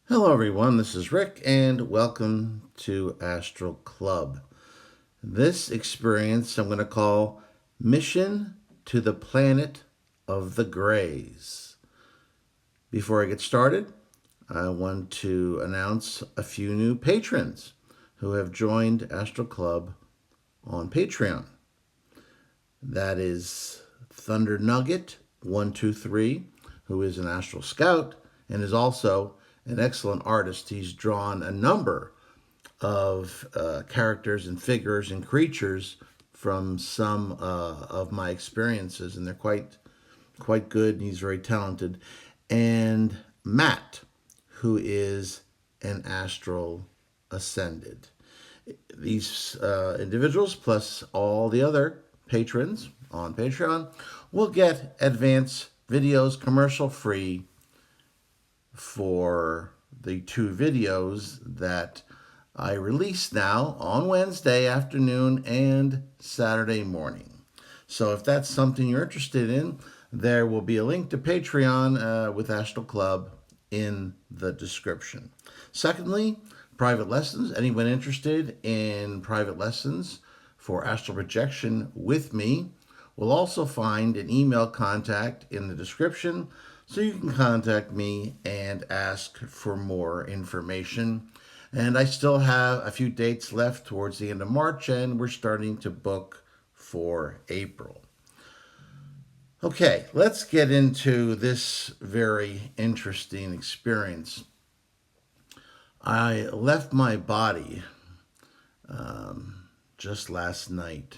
Hello, everyone. This is Rick, and welcome to Astral Club. This experience I'm going to call Mission to the Planet of the Greys. Before I get started, I want to announce a few new patrons who have joined Astral Club on Patreon. That is Thunder Nugget 123, who is an Astral Scout and is also an excellent artist. He's drawn a number of characters and figures and creatures from some of my experiences, and they're quite good. And he's very talented. And Matt, who is an Astral Ascended. These individuals, plus all the other patrons on Patreon, will get advance videos commercial free for the two videos that I release now on Wednesday afternoon and Saturday morning. So if that's something you're interested in, there will be a link to Patreon with Astral Club in the description. Secondly, private lessons. Anyone interested in private lessons for astral projection with me will also find an email contact in the description, so you can contact me and ask for more information. And I still have a few dates left towards the end of March, and we're starting to book for April. Okay, let's get into this very interesting experience. I left my body just last night,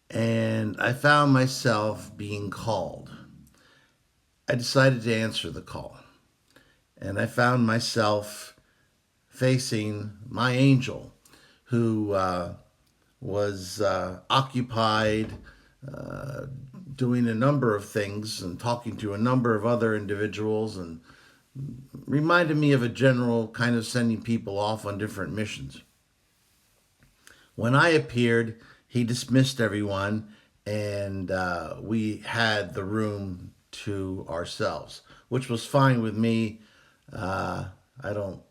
and I found myself being called. I decided to answer the call, and I found myself facing my angel, who was occupied doing a number of things and talking to a number of other individuals, and reminded me of a general kind of sending people off on different missions. When I appeared, he dismissed everyone, and we had the room to ourselves, which was fine with me. I don't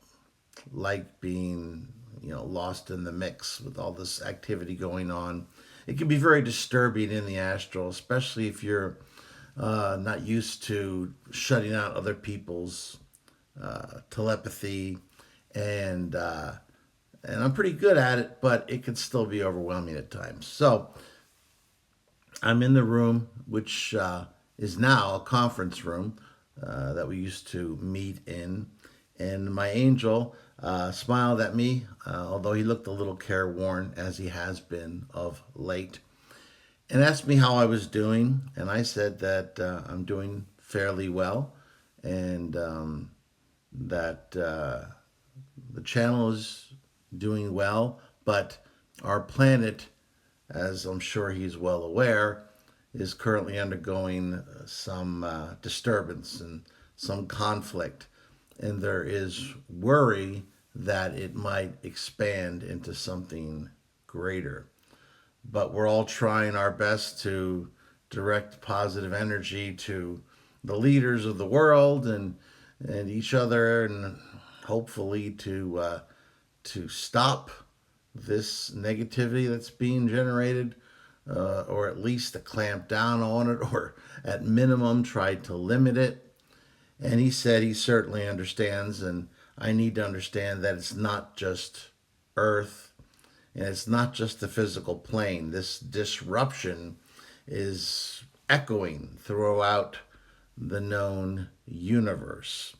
like being, lost in the mix with all this activity going on. It can be very disturbing in the astral, especially if you're not used to shutting out other people's telepathy, and I'm pretty good at it, but it can still be overwhelming at times. So I'm in the room, which is now a conference room that we used to meet in, and my angel smiled at me, although he looked a little careworn, as he has been of late, and asked me how I was doing. And I said that I'm doing fairly well, and that the channel is doing well, but our planet, as I'm sure he's well aware, is currently undergoing some disturbance and some conflict, and there is worry that it might expand into something greater. But we're all trying our best to direct positive energy to the leaders of the world and each other, and hopefully to stop this negativity that's being generated, or at least to clamp down on it, or at minimum try to limit it. And he said he certainly understands, and I need to understand that it's not just Earth, and it's not just the physical plane. This disruption is echoing throughout the known universe.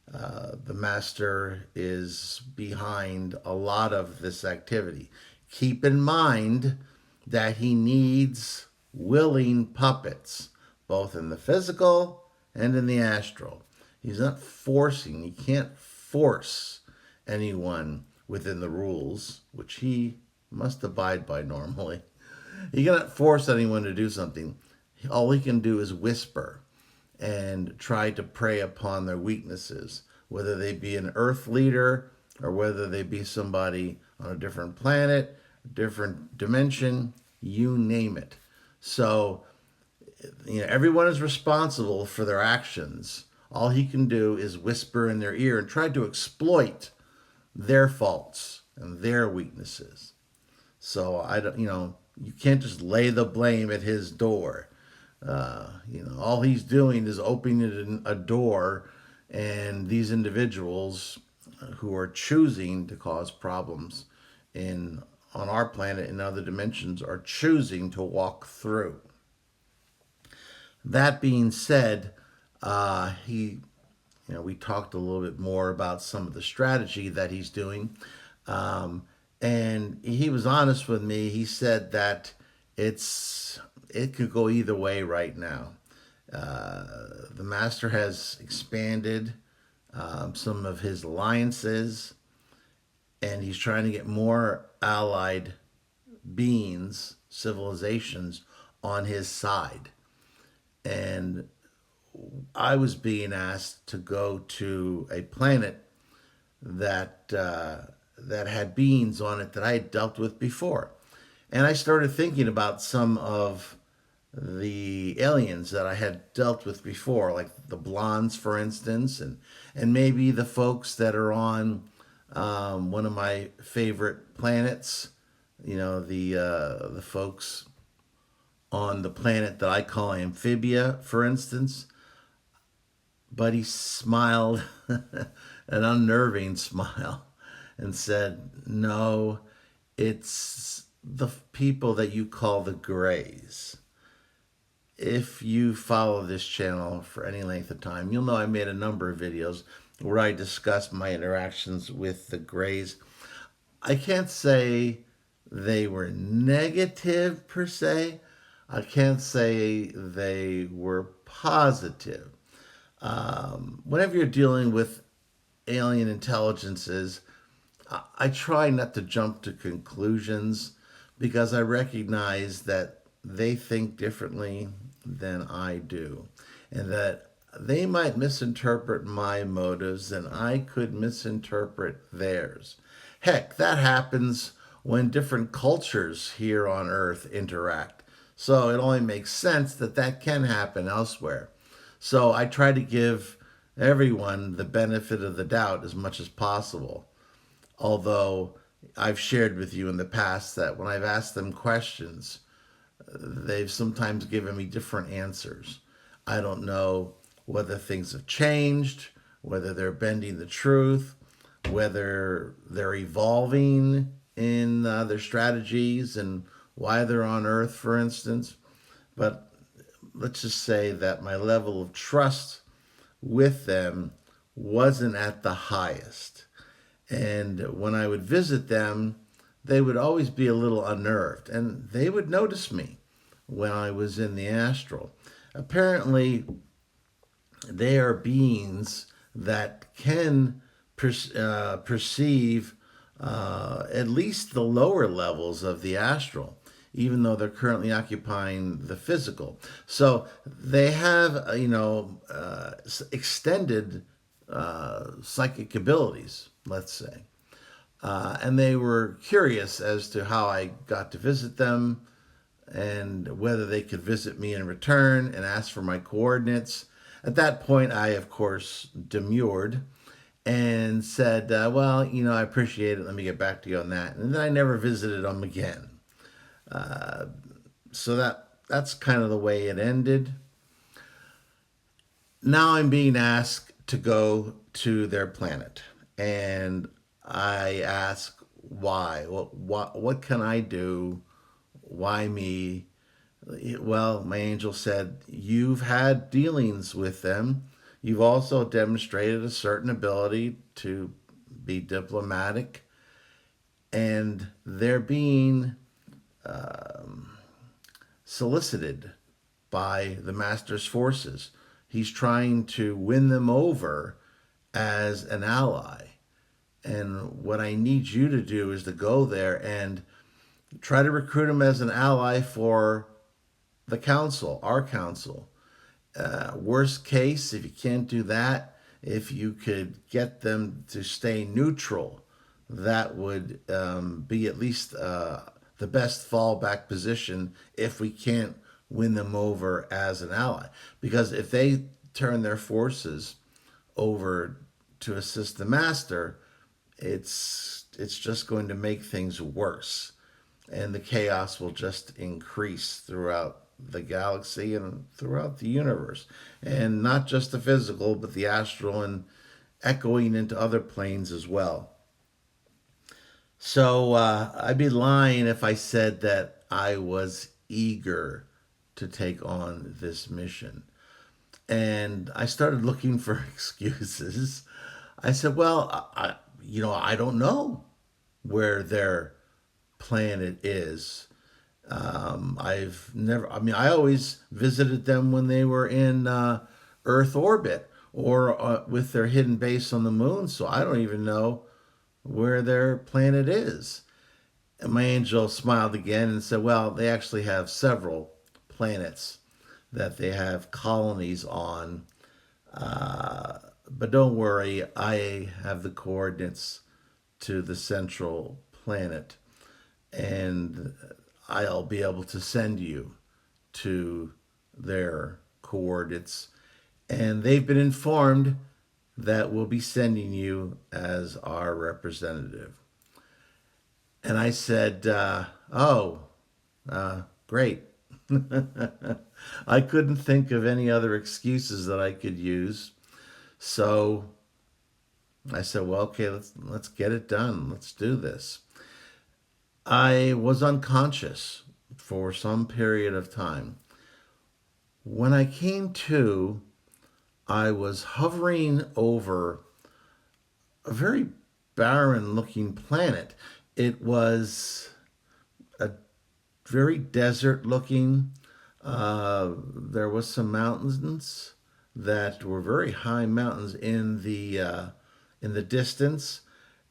The master is behind a lot of this activity. Keep in mind that he needs willing puppets, both in the physical and in the astral. He's not forcing, he can't force anyone within the rules, which he must abide by normally. He cannot force anyone to do something. All he can do is whisper and try to prey upon their weaknesses, whether they be an earth leader or whether they be somebody on a different planet, different dimension, you name it. So, everyone is responsible for their actions, all he can do is whisper in their ear and try to exploit their faults and their weaknesses. So I don't, you can't just lay the blame at his door. All he's doing is opening a door, and these individuals who are choosing to cause problems in on our planet in other dimensions are choosing to walk through. That being said, we talked a little bit more about some of the strategy that he's doing. And he was honest with me. He said that it could go either way right now. The master has expanded some of his alliances, and he's trying to get more allied beings, civilizations on his side. And I was being asked to go to a planet that had beings on it that I had dealt with before. And I started thinking about some of the aliens that I had dealt with before, like the blondes, for instance, and maybe the folks that are on one of my favorite planets. The folks on the planet that I call Amphibia, for instance. But he smiled, an unnerving smile, and said, "No, it's the people that you call the Greys." If you follow this channel for any length of time, you'll know I made a number of videos where I discuss my interactions with the Greys. I can't say they were negative per se. I can't say they were positive. Whenever you're dealing with alien intelligences, I try not to jump to conclusions because I recognize that they think differently than I do, and that they might misinterpret my motives and I could misinterpret theirs. Heck, that happens when different cultures here on Earth interact. So it only makes sense that that can happen elsewhere. So I try to give everyone the benefit of the doubt as much as possible. Although I've shared with you in the past that when I've asked them questions, they've sometimes given me different answers. I don't know whether things have changed, whether they're bending the truth, whether they're evolving in their strategies and why they're on Earth, for instance. But let's just say that my level of trust with them wasn't at the highest. And when I would visit them, they would always be a little unnerved, and they would notice me when I was in the astral. Apparently, they are beings that can perceive at least the lower levels of the astral, even though they're currently occupying the physical. So they have, extended psychic abilities, let's say. And they were curious as to how I got to visit them and whether they could visit me in return and ask for my coordinates. At that point, I, of course, demurred and said, well, I appreciate it. Let me get back to you on that. And then I never visited them again. So that's kind of the way it ended. Now I'm being asked to go to their planet. And I ask, why? What can I do? Why me? Well, my angel said, you've had dealings with them. You've also demonstrated a certain ability to be diplomatic. And they're being solicited by the master's forces. He's trying to win them over as an ally. And what I need you to do is to go there and try to recruit them as an ally for the council, our council. Worst case, if you can't do that, if you could get them to stay neutral, that would be at least the best fallback position if we can't win them over as an ally. Because if they turn their forces over to assist the master, it's just going to make things worse, and the chaos will just increase throughout the galaxy and throughout the universe, and not just the physical, but the astral and echoing into other planes as well. So I'd be lying if I said that I was eager to take on this mission. And I started looking for excuses. I said, well, I don't know where their planet is. I always visited them when they were in Earth orbit or with their hidden base on the moon, so I don't even know where their planet is. And my angel smiled again and said, well, they actually have several planets that they have colonies on. But don't worry, I have the coordinates to the central planet, and I'll be able to send you to their coordinates. And they've been informed that we'll be sending you as our representative. And I said, great. I couldn't think of any other excuses that I could use. So I said, well, okay, let's get it done. Let's do this. I was unconscious for some period of time. When I came to, I was hovering over a very barren looking planet. It was a very desert looking. There was some mountains that were very high mountains in the distance.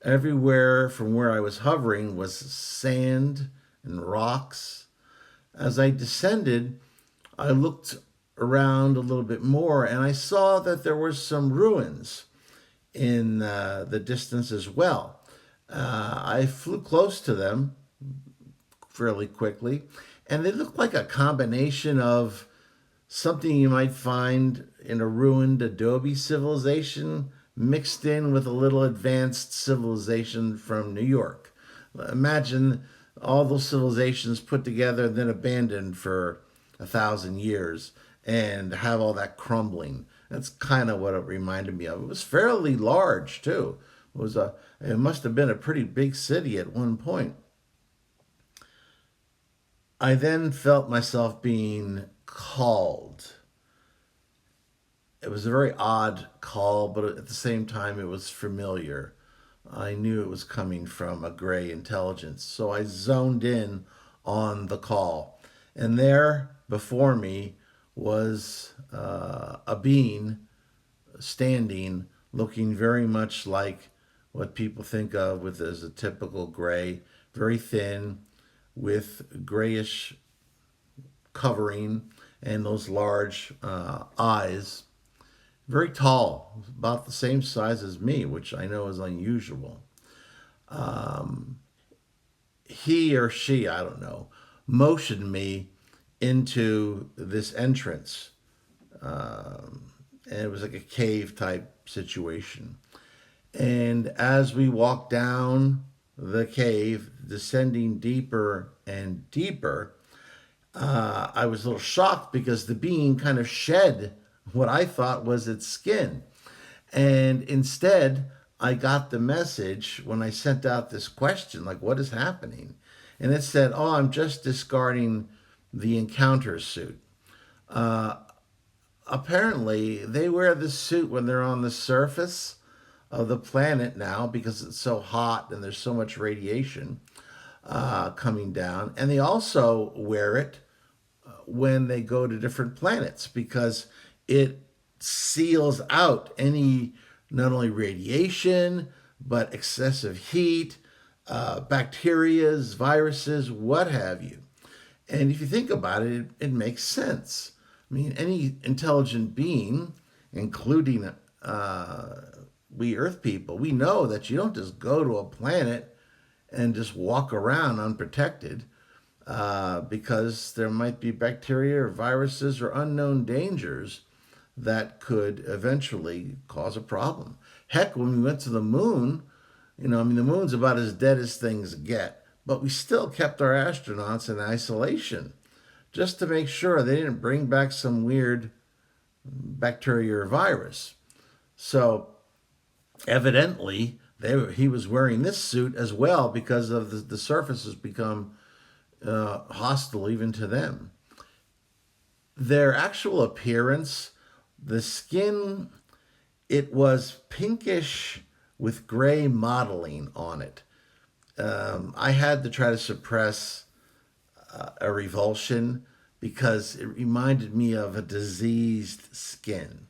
Everywhere from where I was hovering was sand and rocks. As I descended, I looked around a little bit more and I saw that there were some ruins in the distance as well. I flew close to them fairly quickly, and they looked like a combination of something you might find in a ruined adobe civilization mixed in with a little advanced civilization from New York. Imagine all those civilizations put together and then abandoned for 1,000 years and have all that crumbling. That's kind of what it reminded me of. It was fairly large too. It must have been a pretty big city at one point. I then felt myself being called. It was a very odd call, but at the same time, it was familiar. I knew it was coming from a gray intelligence. So I zoned in on the call. And there before me was a being standing, looking very much like what people think of with as a typical gray, very thin, with grayish covering and those large eyes. Very tall, about the same size as me, which I know is unusual. He or she, I don't know, motioned me into this entrance. And it was like a cave type situation. And as we walked down the cave, descending deeper and deeper, I was a little shocked because the being kind of shed what I thought was its skin. And instead, I got the message when I sent out this question, like, what is happening? And it said, oh, I'm just discarding the encounter suit. Apparently, they wear this suit when they're on the surface of the planet now because it's so hot and there's so much radiation coming down. And they also wear it when they go to different planets because it seals out any not only radiation but excessive heat, bacterias, viruses, what have you. And if you think about it, it makes sense. I mean, any intelligent being, including we Earth people, we know that you don't just go to a planet and just walk around unprotected because there might be bacteria or viruses or unknown dangers that could eventually cause a problem. Heck, when we went to the moon, the moon's about as dead as things get, but we still kept our astronauts in isolation just to make sure they didn't bring back some weird bacteria or virus. So evidently, he was wearing this suit as well because of the surface has become hostile even to them. Their actual appearance, the skin, it was pinkish with gray mottling on it. I had to try to suppress a revulsion because it reminded me of a diseased skin.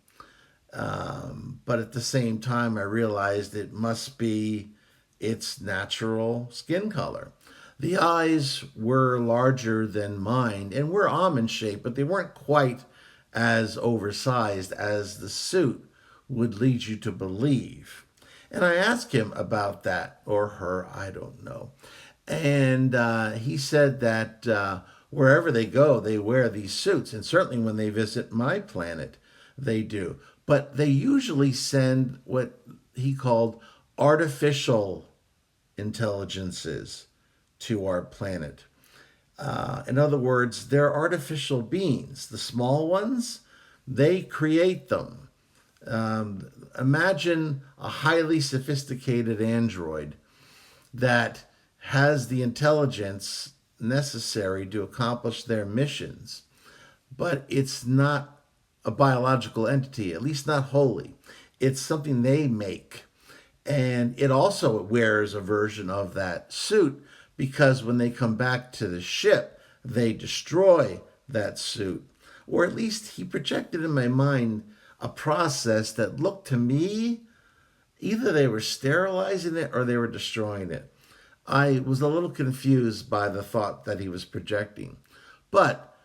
But at the same time, I realized it must be its natural skin color. The eyes were larger than mine and were almond shaped, but they weren't quite as oversized as the suit would lead you to believe. And I asked him about that, or her, I don't know. And he said that wherever they go, they wear these suits. And certainly when they visit my planet, they do. But they usually send what he called artificial intelligences to our planet. In other words, they're artificial beings. The small ones, they create them. Imagine a highly sophisticated android that has the intelligence necessary to accomplish their missions, but it's not a biological entity, at least not wholly. It's something they make. And it also wears a version of that suit because when they come back to the ship, they destroy that suit. Or at least he projected in my mind a process that looked to me either they were sterilizing it or they were destroying it. I was a little confused by the thought that he was projecting. But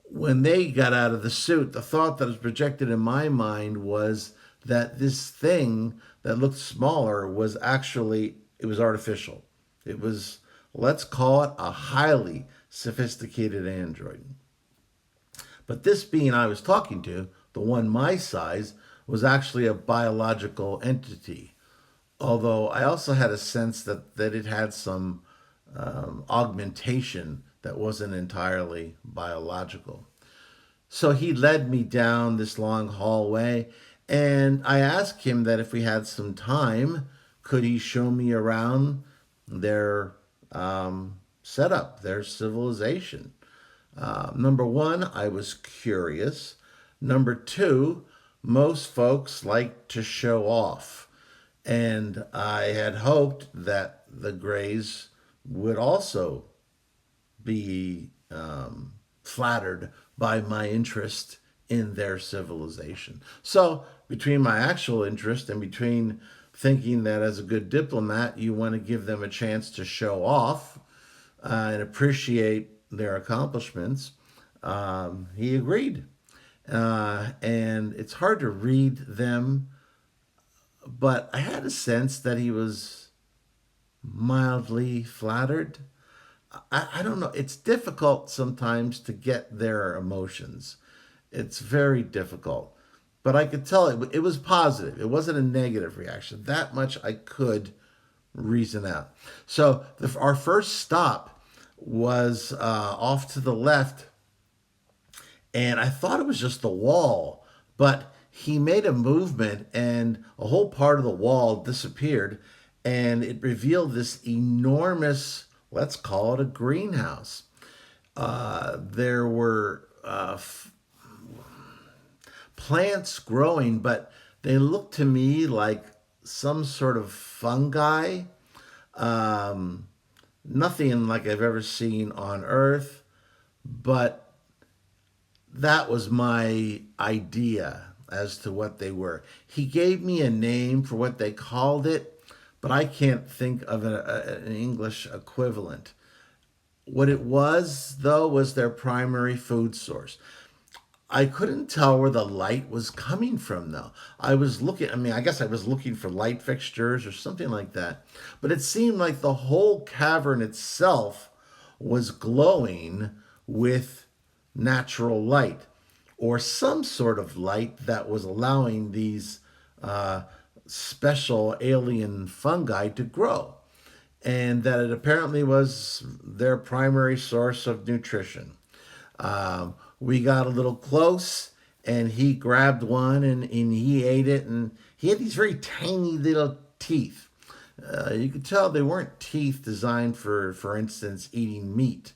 when they got out of the suit, the thought that was projected in my mind was that this thing that looked smaller was actually, it was artificial. It was, let's call it a highly sophisticated android. But this being I was talking to, the one my size, was actually a biological entity. Although I also had a sense that it had some augmentation that wasn't entirely biological. So he led me down this long hallway, and I asked him that if we had some time, could he show me around their setup, their civilization. Number one, I was curious. Number two, most folks like to show off. And I had hoped that the Greys would also be flattered by my interest in their civilization. So, between my actual interest and between thinking that as a good diplomat, you want to give them a chance to show off and appreciate their accomplishments, he agreed. And it's hard to read them, but I had a sense that he was mildly flattered. I don't know. It's difficult sometimes to get their emotions. It's very difficult. But I could tell it was positive. It wasn't a negative reaction. That much I could reason out. So our first stop was off to the left, and I thought it was just the wall, but he made a movement and a whole part of the wall disappeared, and it revealed this enormous, let's call it a greenhouse. There were plants growing, but they looked to me like some sort of fungi. Nothing like I've ever seen on Earth, but that was my idea as to what they were. He gave me a name for what they called it, but I can't think of an English equivalent. What it was, though, was their primary food source. I couldn't tell where the light was coming from, though. I guess I was looking for light fixtures or something like that. But it seemed like the whole cavern itself was glowing with natural light. or some sort of light that was allowing these uh, special alien fungi to grow, and that it apparently was their primary source of nutrition. We got a little close, and he grabbed one and he ate it, and he had these very tiny little teeth. You could tell they weren't teeth designed for instance, eating meat,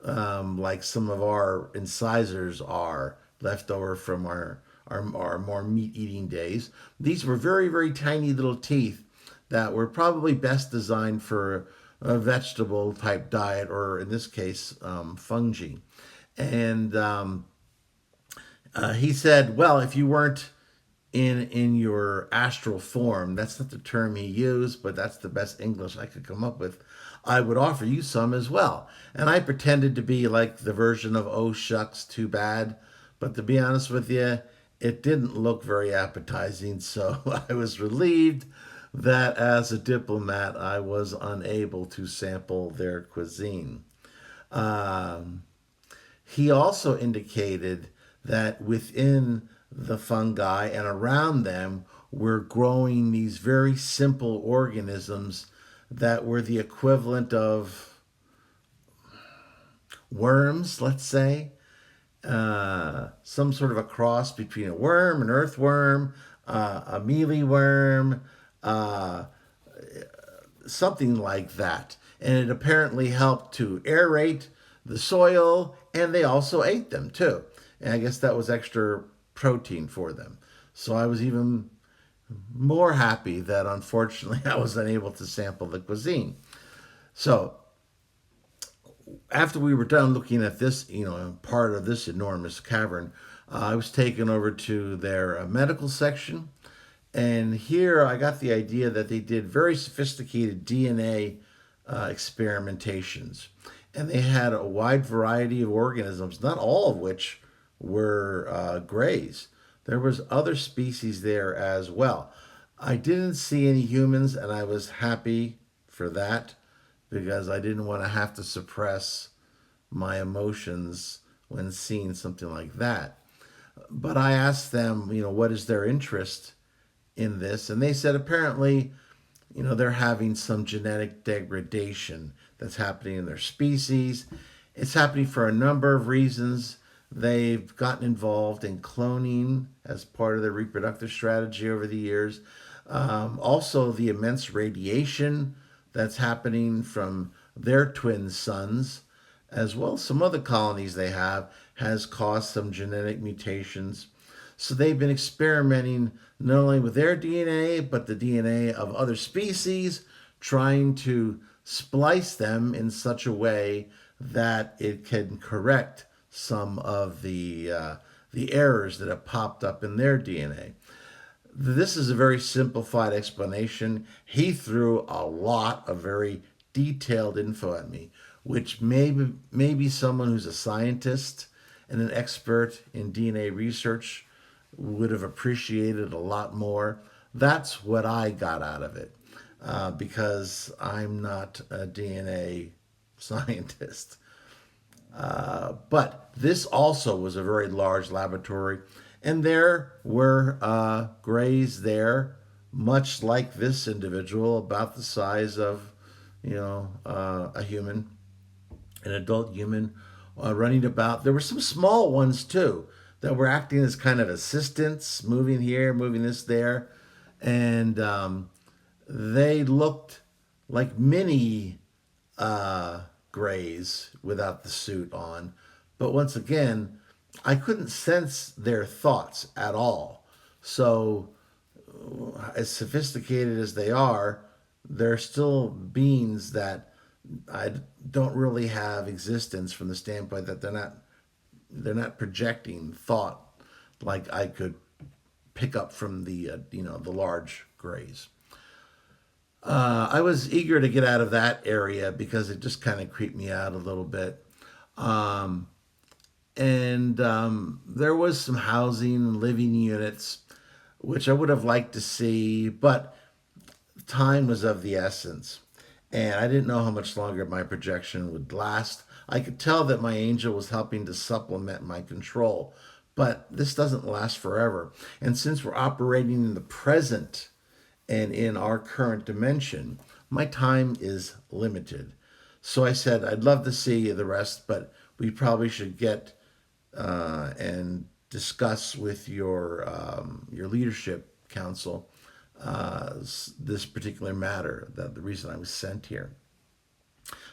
like some of our incisors are left over from our more meat eating days. These were very, very tiny little teeth that were probably best designed for a vegetable type diet, or in this case, fungi. And he said, well, if you weren't in your astral form, that's not the term he used, but that's the best English I could come up with, I would offer you some as well. And I pretended to be like the version of oh shucks, too bad. But to be honest with you, it didn't look very appetizing. So I was relieved that as a diplomat, I was unable to sample their cuisine. Um, he also indicated that within the fungi and around them were growing these very simple organisms that were the equivalent of worms, let's say, some sort of a cross between a worm, an earthworm, a mealyworm, uh, something like that. And it apparently helped to aerate the soil, and they also ate them too. And I guess that was extra protein for them. So I was even more happy that unfortunately I was unable to sample the cuisine. So after we were done looking at this, part of this enormous cavern, I was taken over to their medical section. And here I got the idea that they did very sophisticated DNA experimentations. And they had a wide variety of organisms, not all of which were grays. There was other species there as well. I didn't see any humans, and I was happy for that because I didn't want to have to suppress my emotions when seeing something like that. But I asked them, what is their interest in this? And they said apparently, they're having some genetic degradation that's happening in their species. It's happening for a number of reasons. They've gotten involved in cloning as part of their reproductive strategy over the years. Also, the immense radiation that's happening from their twin suns, as well as some other colonies they have, has caused some genetic mutations. So they've been experimenting not only with their DNA, but the DNA of other species, trying to splice them in such a way that it can correct some of the errors that have popped up in their DNA. This is a very simplified explanation. He threw a lot of very detailed info at me, which maybe someone who's a scientist and an expert in DNA research would have appreciated a lot more. That's what I got out of it, because I'm not a DNA scientist. But this also was a very large laboratory, and there were grays there, much like this individual, about the size of, a human, an adult human, running about. There were some small ones too that were acting as kind of assistants, moving here, moving this there, and they looked like mini grays without the suit on. But once again, I couldn't sense their thoughts at all. So, as sophisticated as they are, they're still beings that I don't really have existence from the standpoint that they're not projecting thought like I could pick up from the large grays. I was eager to get out of that area because it just kind of creeped me out a little bit. Um, and there was some housing and living units, which I would have liked to see, but time was of the essence. And I didn't know how much longer my projection would last. I could tell that my angel was helping to supplement my control, But this doesn't last forever. And since we're operating in the present and in our current dimension, my time is limited. So I said, I'd love to see the rest, but we probably should get and discuss with your leadership council this particular matter, that the reason I was sent here.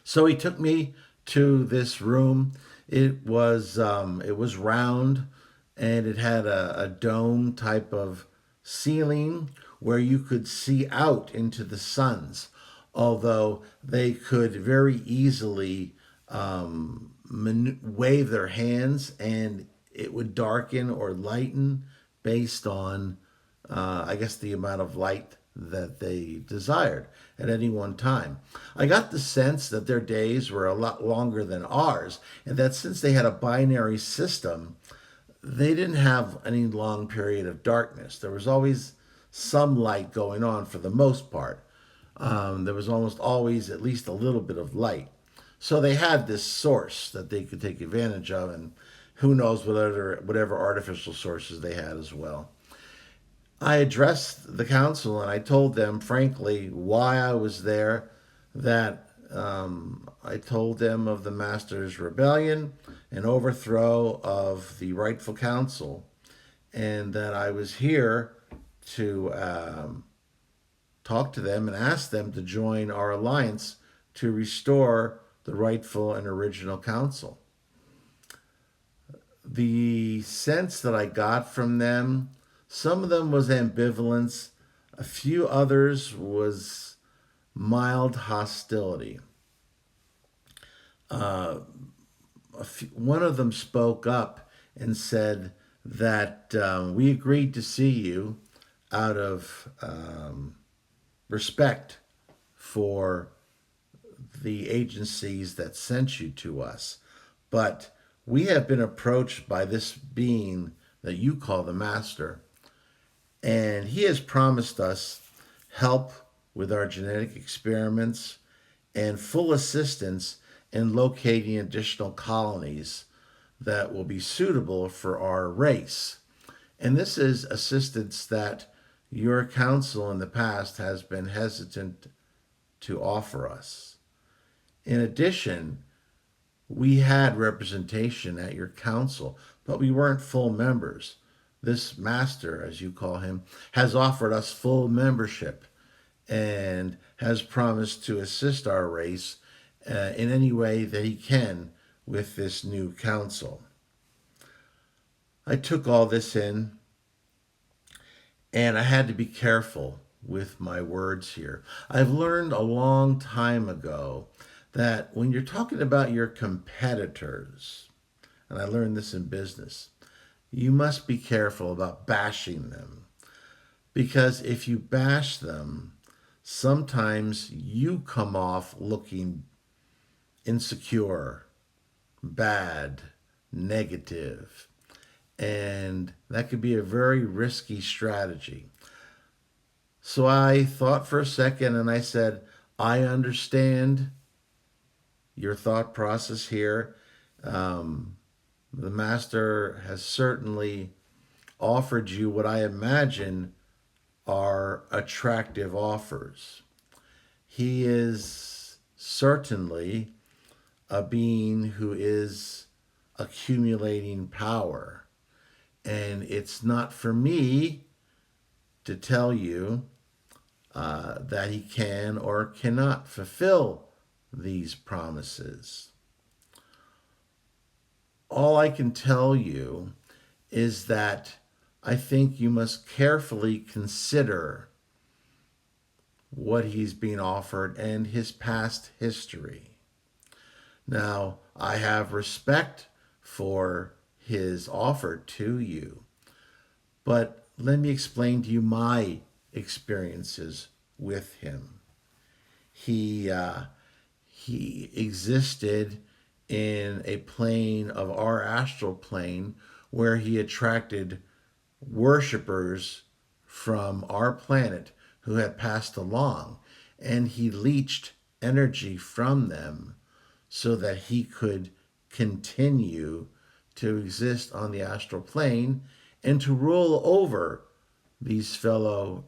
So he took me to this room. It was round, and it had a dome type of ceiling where you could see out into the suns, although they could very easily wave their hands and it would darken or lighten based on, I guess, the amount of light that they desired at any one time. I got the sense that their days were a lot longer than ours, and that since they had a binary system, they didn't have any long period of darkness. There was always some light going on for the most part. There was almost always at least a little bit of light. So they had this source that they could take advantage of, and who knows whatever artificial sources they had as well. I addressed the council and I told them, frankly, why I was there, that I told them of the Master's rebellion and overthrow of the rightful council, and that I was here to talk to them and ask them to join our alliance to restore the rightful and original council. The sense that I got from them, some of them was ambivalence, a few others was mild hostility. One of them spoke up and said that we agreed to see you out of respect for the agencies that sent you to us, but we have been approached by this being that you call the Master, and he has promised us help with our genetic experiments and full assistance in locating additional colonies that will be suitable for our race. And this is assistance that your council in the past has been hesitant to offer us. In addition, we had representation at your council, but we weren't full members. This Master, as you call him, has offered us full membership and has promised to assist our race in any way that he can with this new council. I took all this in, and I had to be careful with my words here. I've learned a long time ago that when you're talking about your competitors, and I learned this in business, you must be careful about bashing them. Because if you bash them, sometimes you come off looking insecure, bad, negative, and that could be a very risky strategy. So I thought for a second and I said, I understand your thought process here. The Master has certainly offered you what I imagine are attractive offers. He is certainly a being who is accumulating power. And it's not for me to tell you that he can or cannot fulfill these promises. All I can tell you is that I think you must carefully consider what he's being offered and his past history. Now, I have respect for his offer to you, but let me explain to you my experiences with him. He existed in a plane of our astral plane where he attracted worshippers from our planet who had passed along, and he leached energy from them so that he could continue to exist on the astral plane and to rule over these fellow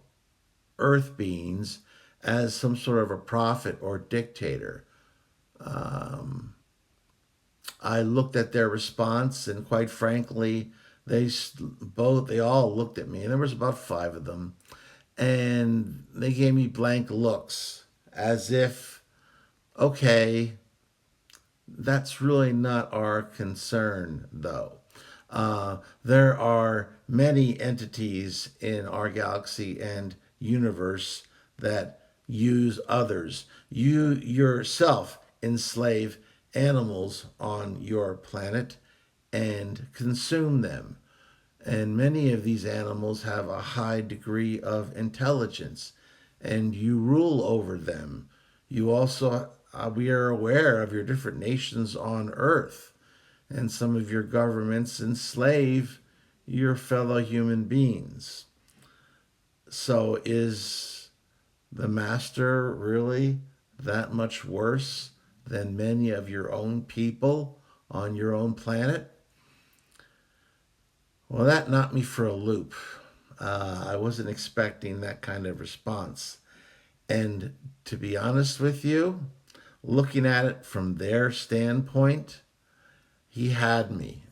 earth beings as some sort of a prophet or dictator. Um, I looked at their response, and quite frankly, they all looked at me, and there was about five of them, and they gave me blank looks, as if, okay, that's really not our concern, though. There are many entities in our galaxy and universe that use others. You yourself enslave animals on your planet and consume them. And many of these animals have a high degree of intelligence, and you rule over them. You also, we are aware of your different nations on Earth, and some of your governments enslave your fellow human beings. So, is the master really that much worse than many of your own people on your own planet? Well, that knocked me for a loop. I wasn't expecting that kind of response. And to be honest with you, looking at it from their standpoint, he had me.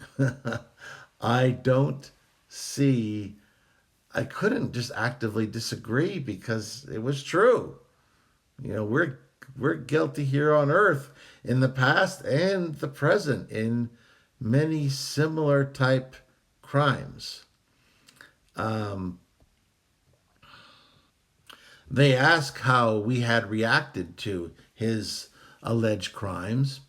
I don't see, I couldn't just actively disagree because it was true. You know, we're guilty here on earth in the past and the present in many similar type crimes. Um, they asked how we had reacted to his alleged crimes,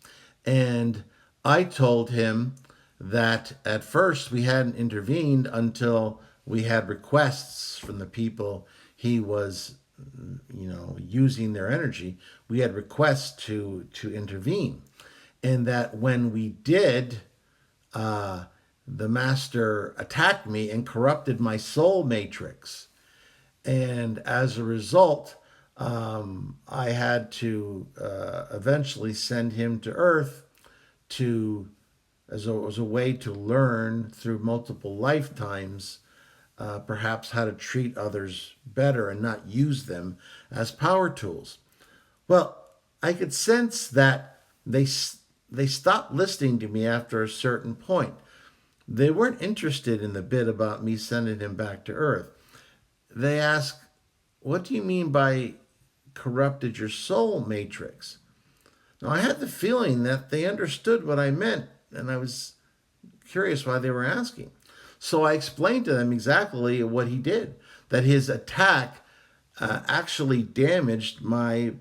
and I told him that at first we hadn't intervened until we had requests from the people he was, using their energy. We had requests to intervene, and that when we did, uh, the master attacked me and corrupted my soul matrix. And as a result, I had to eventually send him to Earth to as a way to learn through multiple lifetimes, perhaps how to treat others better and not use them as power tools. Well, I could sense that they stopped listening to me after a certain point. They weren't interested in the bit about me sending him back to Earth. They asked, "What do you mean by corrupted your soul matrix?" Now, I had the feeling that they understood what I meant, and I was curious why they were asking. So I explained to them exactly what he did, that his attack actually damaged my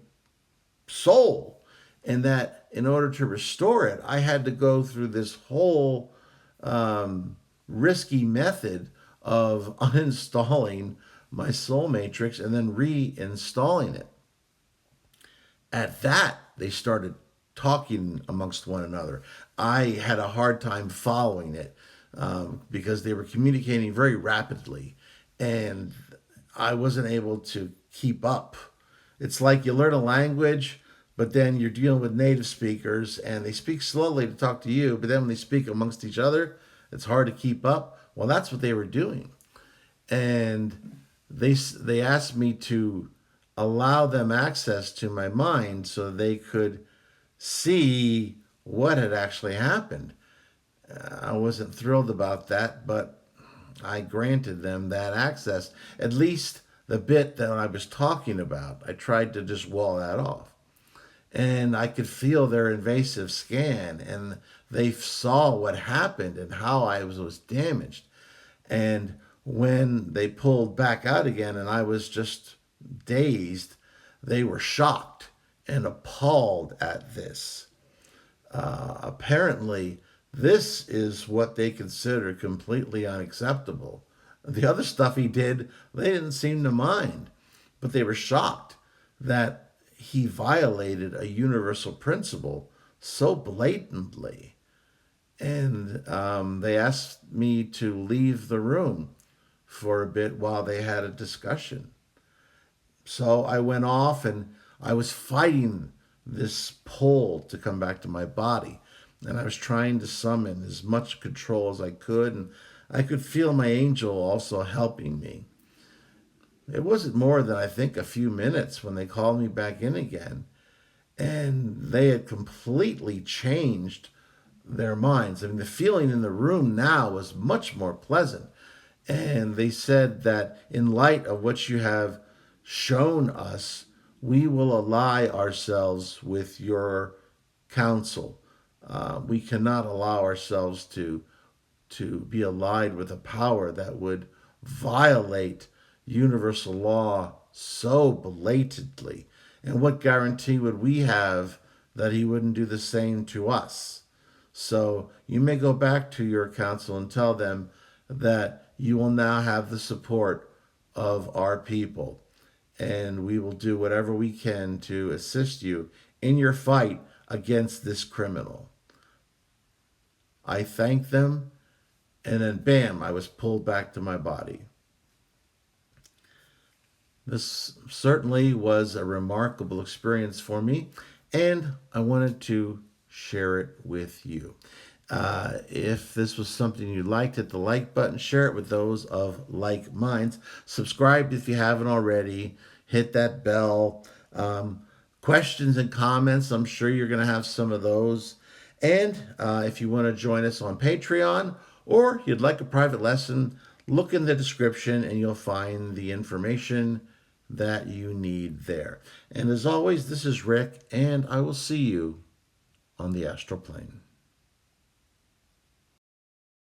soul, and that in order to restore it, I had to go through this whole risky method of uninstalling my soul matrix and then reinstalling it. At that, they started talking amongst one another. I had a hard time following it because they were communicating very rapidly, and I wasn't able to keep up. It's like you learn a language, but then you're dealing with native speakers, and they speak slowly to talk to you, but then when they speak amongst each other, it's hard to keep up. Well, that's what they were doing. And they asked me to allow them access to my mind so they could see what had actually happened. I wasn't thrilled about that, but I granted them that access. At least the bit that I was talking about, I tried to just wall that off. And I could feel their invasive scan, and they saw what happened and how was damaged. And when they pulled back out again and I was just dazed, they were shocked and appalled at this. Apparently, this is what they consider completely unacceptable. The other stuff he did, they didn't seem to mind, but they were shocked that he violated a universal principle so blatantly. And they asked me to leave the room for a bit while they had a discussion. So I went off and I was fighting this pull to come back to my body. and I was trying to summon as much control as I could, and I could feel my angel also helping me. It wasn't more than, I think, a few minutes when they called me back in again, and they had completely changed their minds. I mean, the feeling in the room now was much more pleasant. And they said that in light of what you have shown us, we will ally ourselves with your counsel. We cannot allow ourselves to be allied with a power that would violate universal law so blatantly. And what guarantee would we have that he wouldn't do the same to us? So you may go back to your council and tell them that you will now have the support of our people, and we will do whatever we can to assist you in your fight against this criminal. I thanked them, and then bam, I was pulled back to my body. This certainly was a remarkable experience for me, and I wanted to share it with you. If this was something you liked, hit the like button, share it with those of like minds. Subscribe if you haven't already. Hit that bell. Questions and comments, I'm sure you're going to have some of those. And if you want to join us on Patreon or you'd like a private lesson, look in the description and you'll find the information that you need there. And as always, this is Rick, and I will see you on the astral plane.